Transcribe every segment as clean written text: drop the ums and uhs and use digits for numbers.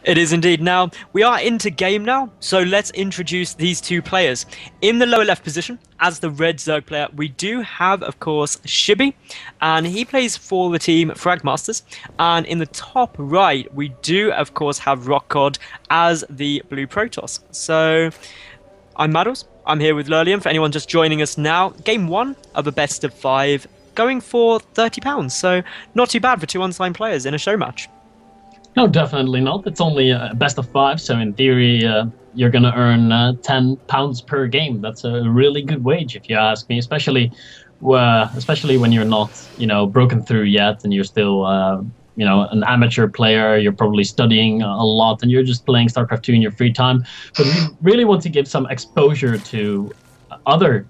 It is indeed. Now, we are into game now, so let's introduce these two players. In the lower left position, as the red Zerg player, we do have, of course, Shibbxyz, and he plays for the team Fragmasters. And in the top right, we do, of course, have Rotcod as the blue Protoss. So, I'm Maddles. I'm here with Lurlian, for anyone just joining us now. Game 1 of a best of 5, going for £30, so not too bad for two unsigned players in a show match. No, definitely not. It's only a best of 5, so in theory, you're going to earn £10 per game. That's a really good wage, if you ask me. Especially when you're not, broken through yet, and you're still, an amateur player. You're probably studying a lot, and you're just playing StarCraft 2 in your free time. But we really want to give some exposure to other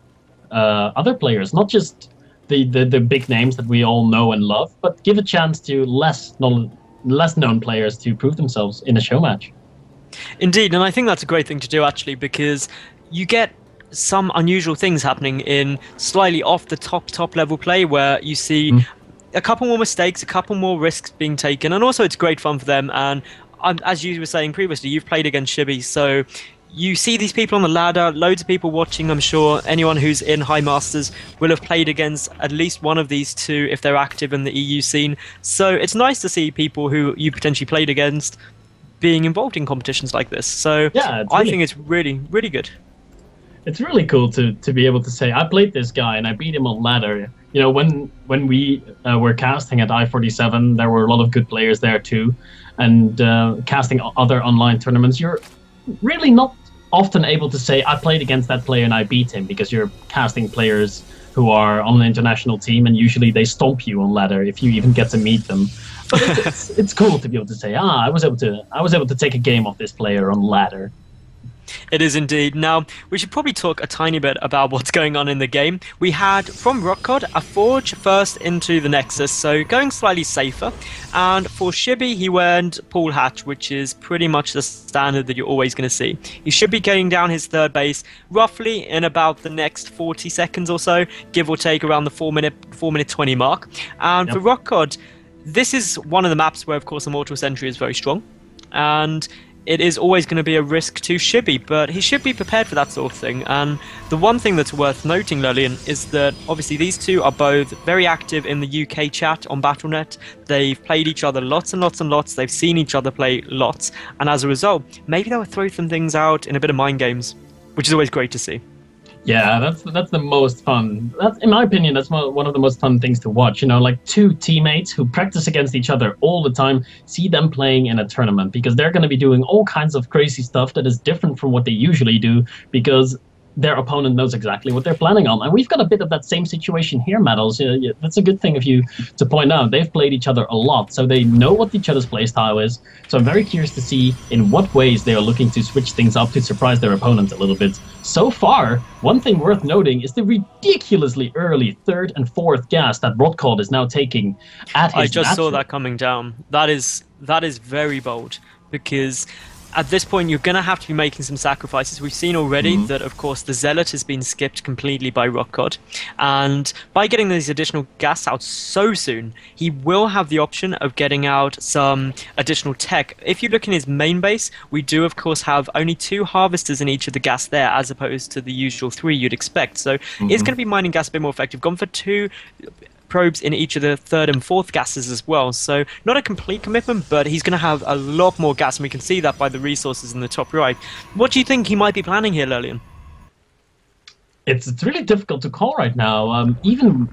players, not just the big names that we all know and love, but give a chance to less known players to prove themselves in a show match. Indeed, and I think that's a great thing to do, actually, because you get some unusual things happening in slightly off the top level play, where you see a couple more mistakes, a couple more risks being taken, and also it's great fun for them. And as you were saying previously, you've played against Shibbxyz, so you see these people on the ladder, loads of people watching. I'm sure anyone who's in High Masters will have played against at least one of these two if they're active in the EU scene. So it's nice to see people who you potentially played against being involved in competitions like this. So yeah, I think it's really, really good. It's really cool to be able to say, I played this guy and I beat him on ladder. When we were casting at I-47, there were a lot of good players there too. And casting other online tournaments, you're really not often able to say, I played against that player and I beat him, because you're casting players who are on an international team, and usually they stomp you on ladder if you even get to meet them. But it's cool to be able to say, I was able to take a game off this player on ladder. It is indeed. Now, we should probably talk a tiny bit about what's going on in the game. We had, from Rotcod, a Forge first into the Nexus, so going slightly safer. And for Shibbxyz, he went Pool Hatch, which is pretty much the standard that you're always going to see. He should be going down his third base roughly in about the next 40 seconds or so, give or take around the 4 minute 20 mark. And for Rotcod, this is one of the maps where, of course, Immortal Sentry is very strong. And it is always going to be a risk to Shibbxyz, but he should be prepared for that sort of thing. And the one thing that's worth noting, Lurlian, is that obviously these two are both very active in the UK chat on Battle.net. They've played each other lots and lots and lots. They've seen each other play lots. And as a result, maybe they'll throw some things out in a bit of mind games, which is always great to see. Yeah, that's the most fun. That's, in my opinion, that's one of the most fun things to watch. Like two teammates who practice against each other all the time, see them playing in a tournament, because they're going to be doing all kinds of crazy stuff that is different from what they usually do, because their opponent knows exactly what they're planning on. And we've got a bit of that same situation here, Maddles. That's a good thing of you to point out. They've played each other a lot, so they know what each other's playstyle is. So I'm very curious to see in what ways they are looking to switch things up to surprise their opponent a little bit. So far, one thing worth noting is the ridiculously early 3rd and 4th gas that Rotcod is now taking at his I just saw that coming down. That is very bold, because at this point, you're going to have to be making some sacrifices. We've seen already that, of course, the Zealot has been skipped completely by Rotcod. And by getting these additional gas out so soon, he will have the option of getting out some additional tech. If you look in his main base, we do, of course, have only 2 harvesters in each of the gas there, as opposed to the usual 3 you'd expect. So it's going to be mining gas a bit more effective. Gone for 2 probes in each of the 3rd and 4th gases as well, so not a complete commitment, but he's going to have a lot more gas, and we can see that by the resources in the top right. What do you think he might be planning here, Lurlian? It's really difficult to call right now. Even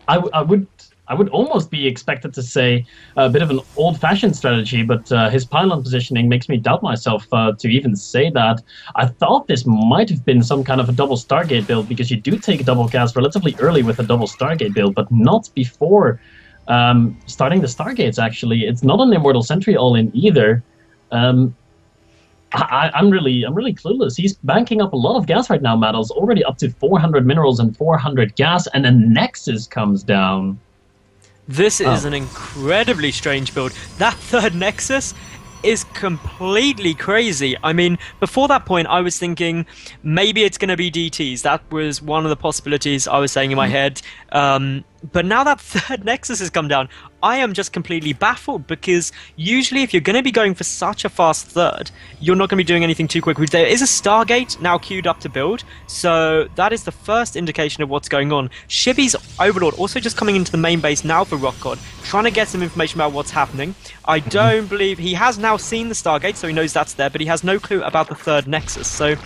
I would almost be expected to say a bit of an old-fashioned strategy, but his pylon positioning makes me doubt myself to even say that. I thought this might have been some kind of a double Stargate build, because you do take double gas relatively early with a double Stargate build, but not before starting the Stargates, actually. It's not an Immortal Sentry all-in either. I'm really clueless. He's banking up a lot of gas right now, Maddles, already up to 400 minerals and 400 gas, and a Nexus comes down. This is an incredibly strange build. That 3rd Nexus is completely crazy. I mean, before that point, I was thinking maybe it's going to be DTs. That was one of the possibilities I was saying in my head. But now that third Nexus has come down, I am just completely baffled, because usually if you're going to be going for such a fast third, you're not going to be doing anything too quick. There is a Stargate now queued up to build, so that is the first indication of what's going on. Shibbxyz Overlord also just coming into the main base now for Rotcod, trying to get some information about what's happening. I don't believe he has now seen the Stargate, so he knows that's there, but he has no clue about the third Nexus. So,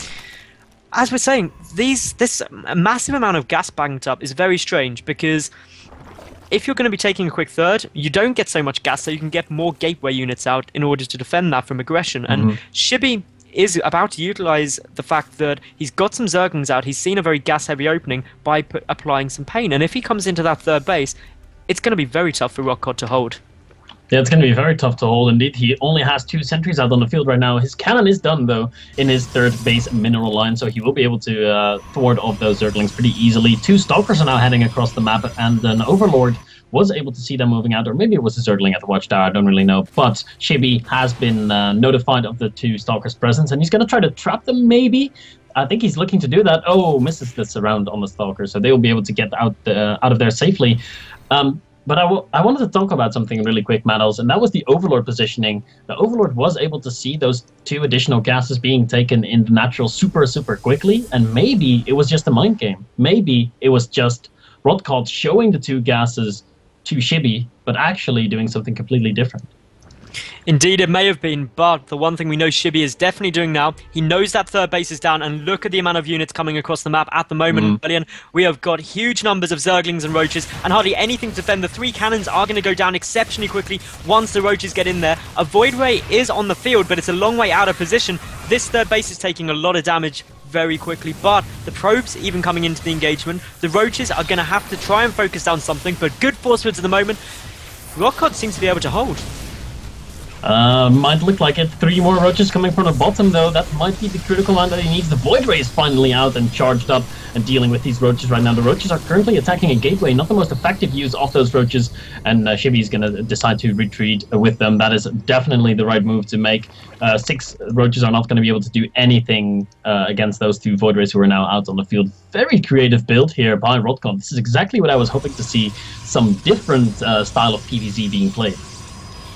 as we're saying, this massive amount of gas banked up is very strange, because if you're going to be taking a quick third, you don't get so much gas, so you can get more gateway units out in order to defend that from aggression. And Shibbxyz is about to utilize the fact that he's got some Zerglings out, he's seen a very gas-heavy opening by applying some pain. And if he comes into that third base, it's going to be very tough for Rotcod to hold. Yeah, it's going to be very tough to hold indeed. He only has 2 sentries out on the field right now. His cannon is done, though, in his third base mineral line, so he will be able to thwart off those Zerglings pretty easily. 2 Stalkers are now heading across the map, and an Overlord was able to see them moving out, or maybe it was a Zergling at the Watchtower, I don't really know. But Shibbxyz has been notified of the 2 Stalkers' presence, and he's going to try to trap them, maybe? I think he's looking to do that. Oh, misses the surround on the Stalker, so they will be able to get out of there safely. But I wanted to talk about something really quick, Maddles, and that was the Overlord positioning. The Overlord was able to see those 2 additional gases being taken in the natural super quickly, and maybe it was just a mind game. Maybe it was just Rotcod showing the 2 gases to Shibbxyz, but actually doing something completely different. Indeed, it may have been, but the one thing we know Shibbxyz is definitely doing now, he knows that third base is down, and look at the amount of units coming across the map at the moment. We have got huge numbers of Zerglings and Roaches, and hardly anything to defend. The 3 cannons are going to go down exceptionally quickly once the Roaches get in there. A Void Ray is on the field, but it's a long way out of position. This third base is taking a lot of damage very quickly, but the probes even coming into the engagement. The Roaches are going to have to try and focus down something, but good force fields at the moment. Rotcod seems to be able to hold. Might look like it. 3 more Roaches coming from the bottom, though. That might be the critical one that he needs. The Void Ray is finally out and charged up and dealing with these Roaches right now. The Roaches are currently attacking a gateway, not the most effective use of those Roaches, and Shibbxyz is going to decide to retreat with them. That is definitely the right move to make. 6 Roaches are not going to be able to do anything against those 2 Void Rays who are now out on the field. Very creative build here by Rotcod. This is exactly what I was hoping to see, some different style of PvZ being played.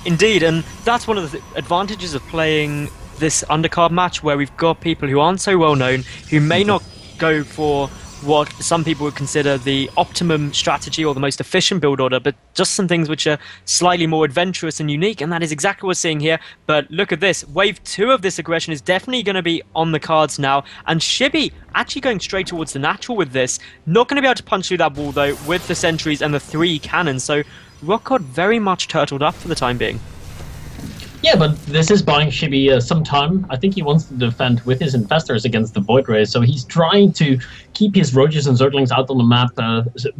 Indeed, and that's one of the advantages of playing this undercard match, where we've got people who aren't so well known, who may not go for what some people would consider the optimum strategy or the most efficient build order, but just some things which are slightly more adventurous and unique, and that is exactly what we're seeing here. But look at this, wave 2 of this aggression is definitely going to be on the cards now, and Shibbxyz actually going straight towards the natural with this. Not going to be able to punch through that wall, though, with the sentries and the 3 cannons, so Rotcod very much turtled up for the time being. Yeah, but this is buying Shibbxyz some time. I think he wants to defend with his Infestors against the Void Rays, so he's trying to keep his Roaches and Zerglings out on the map,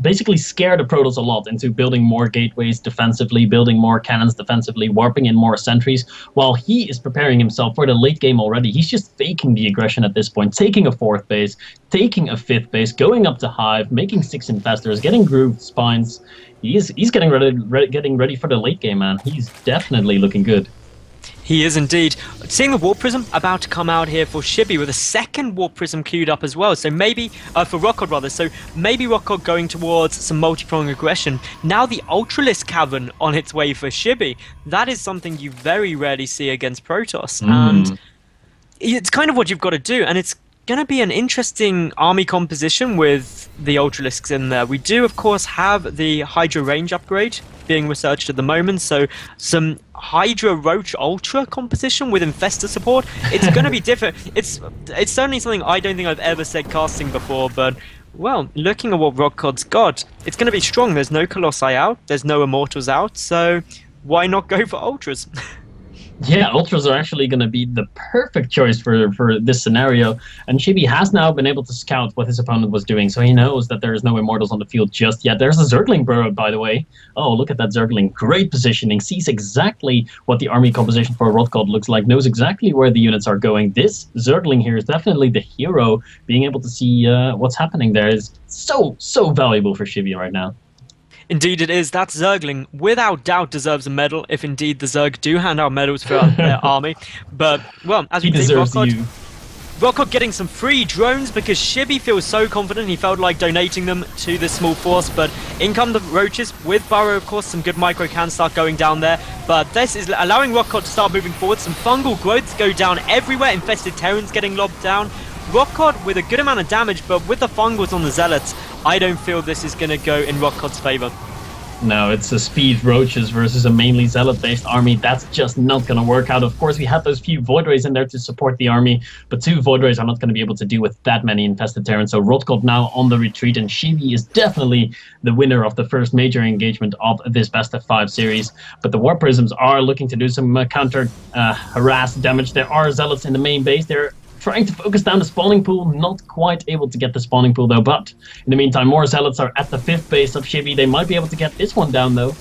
basically scare the Protoss a lot into building more gateways defensively, building more cannons defensively, warping in more sentries, while he is preparing himself for the late game already. He's just faking the aggression at this point, taking a 4th base, taking a 5th base, going up to Hive, making 6 Infestors, getting grooved spines. He's getting ready for the late game, man. He's definitely looking good. He is indeed. Seeing the Warp Prism about to come out here for Shibbxyz with a 2nd Warp Prism queued up as well. So maybe, for Rotcod rather, so maybe Rotcod going towards some multi-pronged aggression. Now the Ultralisk Cavern on its way for Shibbxyz. That is something you very rarely see against Protoss. And it's kind of what you've got to do, and it's going to be an interesting army composition with the Ultralisks in there. We do, of course, have the Hydra range upgrade being researched at the moment, so some Hydra Roach Ultra composition with Infestor support. It's going to be different. It's certainly something I don't think I've ever said casting before, but well, looking at what Rotcod's got, it's going to be strong. There's no Colossi out, there's no Immortals out, so why not go for Ultras? Yeah, Ultras are actually going to be the perfect choice for this scenario. And Shibbxyz has now been able to scout what his opponent was doing, so he knows that there is no Immortals on the field just yet. There's a Zergling burrowed, by the way. Oh, look at that Zergling. Great positioning. Sees exactly what the army composition for Rotcod looks like. Knows exactly where the units are going. This Zergling here is definitely the hero. Being able to see what's happening there is so valuable for Shibbxyz right now. Indeed it is. That Zergling, without doubt, deserves a medal, if indeed the Zerg do hand out medals for their army. But, well, as we see, Rotcod, Rotcod getting some free drones because Shibbxyz feels so confident he felt like donating them to this small force, but in come the roaches with Burrow. Of course, some good micro can start going down there, but this is allowing Rotcod to start moving forward. Some fungal growths go down everywhere, infested Terrans getting lobbed down. Rotcod with a good amount of damage, but with the fungals on the Zealots, I don't feel this is going to go in Rotcod's favor. No, it's a speed roaches versus a mainly zealot-based army. That's just not going to work out. Of course, we had those few void rays in there to support the army, but 2 void rays are not going to be able to deal with that many infested Terrans. So Rotcod now on the retreat, and Shibbxyz is definitely the winner of the first major engagement of this best of 5 series. But the War Prisms are looking to do some counter harass damage. There are zealots in the main base. They're trying to focus down the spawning pool, not quite able to get the spawning pool though, but in the meantime more zealots are at the 5th base of Shibbxyz. They might be able to get this one down though.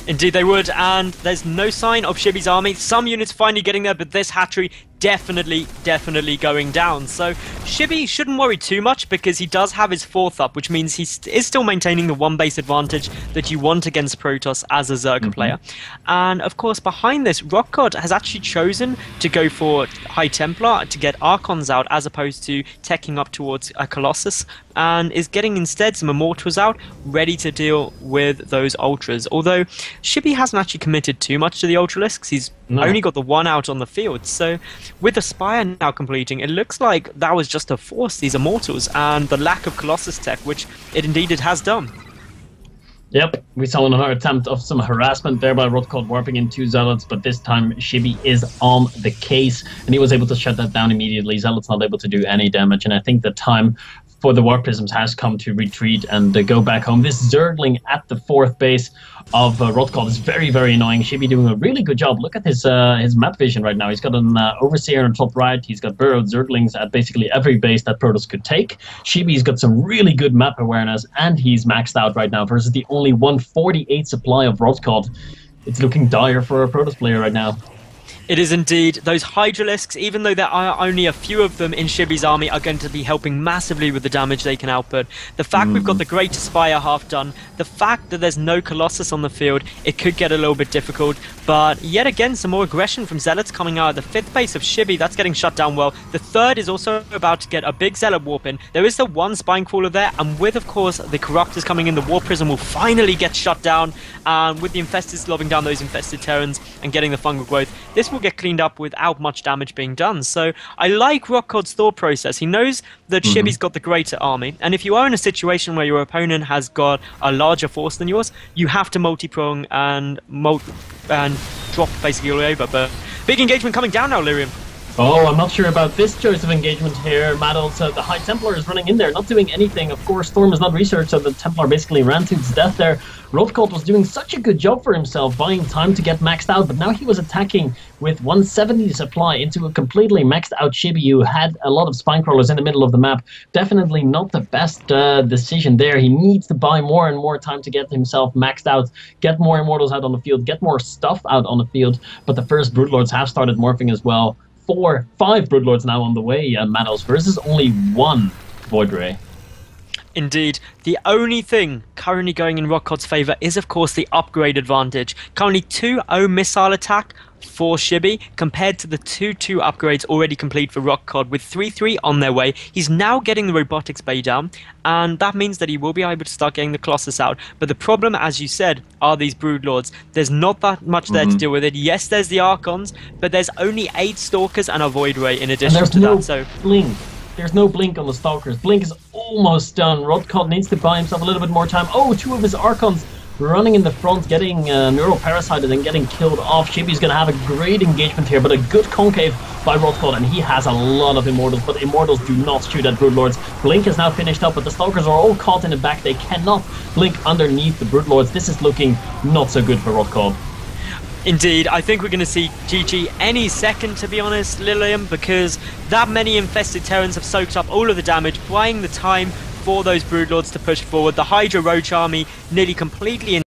Indeed they would, and there's no sign of Shibbxyz's army. Some units finally getting there, but this hatchery definitely going down. So Shibbxyz shouldn't worry too much because he does have his 4th up, which means he is still maintaining the 1 base advantage that you want against Protoss as a Zerg player. And of course behind this, Rotcod has actually chosen to go for High Templar to get Archons out as opposed to teching up towards a Colossus, and is getting instead some Immortals out ready to deal with those Ultras. Although Shibbxyz hasn't actually committed too much to the Ultralisks, he's only got the 1 out on the field. So with the Spire now completing, it looks like that was just to force these Immortals and the lack of Colossus tech, which it has done. Yep, we saw another attempt of some harassment there by Rotcod warping in 2 Zealots, but this time Shibbxyz is on the case, and he was able to shut that down immediately. Zealots not able to do any damage, and I think the time for the War Prisms has come to retreat and go back home. This Zergling at the 4th base of Rotcod is very annoying. Shibbxyz doing a really good job. Look at his map vision right now. He's got an Overseer on the top right. He's got burrowed Zerglings at basically every base that Protoss could take. Shibbxyz's got some really good map awareness, and he's maxed out right now versus the only 148 supply of Rotcod. It's looking dire for a Protoss player right now. It is indeed. Those Hydralisks, even though there are only a few of them in Shibbxyz's army, are going to be helping massively with the damage they can output. The fact we've got the Great Spire half done, the fact that there's no Colossus on the field, it could get a little bit difficult. But yet again, some more aggression from Zealots coming out of the 5th base of Shibbxyz. That's getting shut down well. The 3rd is also about to get a big Zealot warp in. There is the 1 Spinecrawler there, and with, of course, the Corruptors coming in, the War Prism will finally get shut down. And with the Infestors lobbing down those infested Terrans and getting the fungal growth, this will get cleaned up without much damage being done. So I like Rotcod's thought process. He knows that Shibbxyz's got the greater army, and if you are in a situation where your opponent has got a larger force than yours, you have to multi-prong and drop basically all over. But big engagement coming down now, Lyrium. Oh, I'm not sure about this choice of engagement here. Maddles, the High Templar is running in there, not doing anything. Of course, Storm is not researched, so the Templar basically ran to its death there. Rotcod was doing such a good job for himself, buying time to get maxed out, but now he was attacking with 170 supply into a completely maxed out Shibbxyz who had a lot of Spinecrawlers in the middle of the map. Definitely not the best decision there. He needs to buy more and more time to get himself maxed out, get more Immortals out on the field, get more stuff out on the field, but the first Broodlords have started morphing as well. 5 Broodlords now on the way, Manos, versus only 1 Void Ray. Indeed. The only thing currently going in Rotcod's favour is, of course, the upgrade advantage. Currently 2-0 missile attack for Shibbxyz compared to the 2-2 upgrades already complete for Rotcod with 3-3 on their way. He's now getting the Robotics Bay down, and that means that he will be able to start getting the Colossus out. But the problem, as you said, are these Broodlords. There's not that much there to deal with it. Yes, there's the Archons, but there's only 8 Stalkers and a Void Ray in addition to that. So Blink. There's no Blink on the Stalkers. Blink is almost done. Rotcod needs to buy himself a little bit more time. Oh, 2 of his Archons running in the front, getting neuroparasited and getting killed off. Shibbxyz's going to have a great engagement here, but a good concave by Rotcod, and he has a lot of Immortals, but Immortals do not shoot at Broodlords. Blink is now finished up, but the Stalkers are all caught in the back. They cannot blink underneath the Broodlords. This is looking not so good for Rotcod. Indeed, I think we're going to see GG any second, to be honest, Lilium, because that many infested Terrans have soaked up all of the damage, buying the time for those Broodlords to push forward. The Hydra Roach army nearly completely